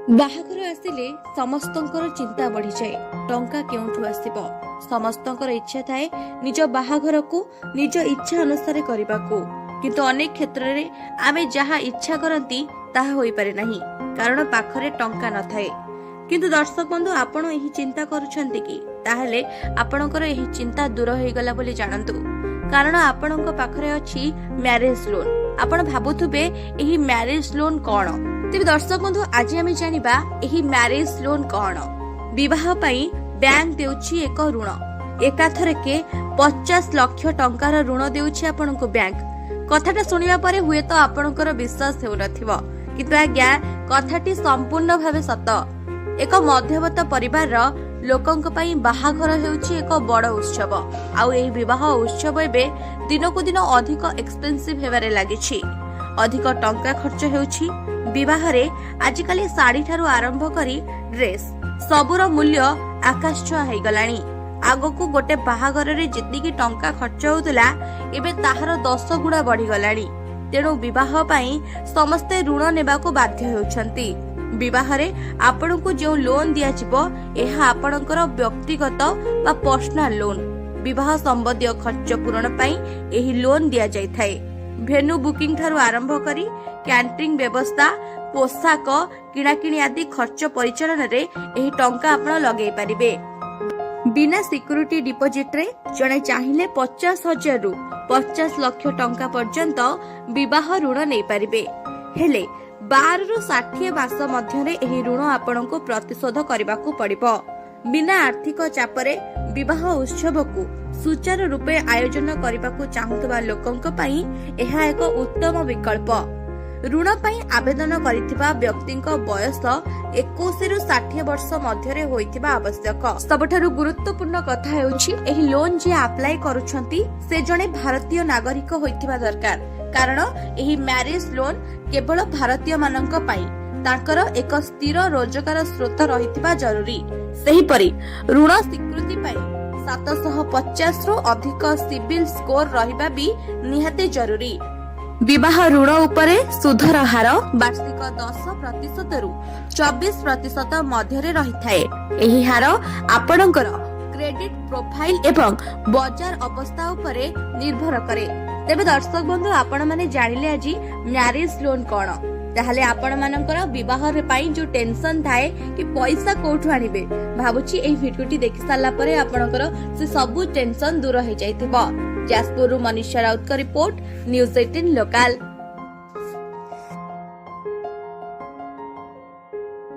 बाहाघर आसिले समस्तंकर चिंता बढ़ी जाए। टंका केउठु आसिबो? समस्तंकर इच्छा थाए निज बाहाघर को निज इच्छा अनुसार करबाकू, किंतु अनेक क्षेत्र रे आमे जहा इच्छा करंती ताहा होई पारे नहीं, कारण पाखरे टंका न थाए। किंतु दर्शक बंधु, आपण एही चिंता करूछंती कि ताहले आपणकर एही चिंता दूर होई गला बोली जानंतु, कारण आपणक पाखरे अछि मैरिज लोन। आपण भाबुथुबे एही मैरिज लोन कोन? तेबे दर्शक बंधु, आज आमे जानिबा एही मैरिज लोन कोन। विवाह पई बैंक देउछि एक ऋण, एकाथरके 50 लाख टंकार ऋण देउछि आपणको बैंक। कथाटा सुनिबा परे हुए तो आपणकर विश्वास हेउ नथिबो, किंतु आज्ञा कथाटी संपूर्ण भावे सत। एक मध्यवर्त परिवार लोकंक पई बाहाघर हेउछि एक बड़ उत्सव। आउ एही विवाह उत्सव एबे दिनको दिन अधिक एक्सपेंसिव हेबारे लागिछि। अधिक टंका खर्च हेउछि विवाह रे। आजिकाली साड़ी ठारू आरंभ करी ड्रेस सबुर मूल्य आकाश छुआ हेई गलानी। आगो को गोटे बाहाघर रे जितनी टंका खर्च होउतला एबे ताहार 10 गुणा बढ़ी गलानी। तेणु विवाह पई समस्ते ऋण नेबाको बाध्य हेउछंती। विवाह रे आपनकु जो लोन दिया जिवो एहा आपनकर व्यक्तिगत बा पर्सनल लोन। विवाह संबंधी खर्च पूरण पई एही लोन दिया जाय थाए। भेन्यू बुकिंग ठारू आरंभ करी कैंटरिंग व्यवस्था, पोशाक किणाकिणी आदि खर्च परिचालन रे एही टंका आपण लगेई परिबे। बिना सिक्यूरिटी डिपोजिट रे जणे चाहिले 50,000 रु 50 लाख टंका पर्यंत विवाह ऋण नै परिबे। हेले 12 रु 60 मास मध्यरे एही ऋण आपणको प्रतिशोध करबाकू पड़िबो। बिना आर्थिक चापरे विवाह उत्सव को सुचारू रूपे आयोजन करबाकू चाहुतबा लोकंक पई एहा एक उत्तम विकल्प। ऋण पई आवेदन करिथिबा व्यक्तिंक बयस 21 रु 60 वर्ष मध्यरे होइथिबा आवश्यक। सबठारु गुरुत्वपूर्ण कथा हेउछि एही लोन जे अप्लाई करूछंती से जणे भारतीय नागरिक होइथिबा दरकार, कारण एही मैरिज लोन केवल भारतीय माननक पई ताकर एक स्थिर रोजगार स्रोत रहिथिबा जरूरी। सेहीपरि ऋण स्वीकृति पई 750 रु अधिक सिविल स्कोर रहिबा भी निहाते जरूरी। विवाह ऋण उपरे सुधर हार वार्षिक 10% रु 24% मध्यरे रहिथाए। एही हार आपणकर क्रेडिट प्रोफाइल एवं बाजार अवस्था उपरे निर्भर करे। तेबे दर्शक बंधु, आपण माने जानिले आजी मैरिज लोन कोन। ताहले आपण मानकर विवाह रे पई जो टेंशन थाए कि पैसा कोठु आनिबे, भाबुची एही भिडियोटी देखि साला परे आपणकर से सब टेंशन दूर हो जाइथिबो। जाजपुर मनीषा राउत का रिपोर्ट, न्यूज 18 लोकल।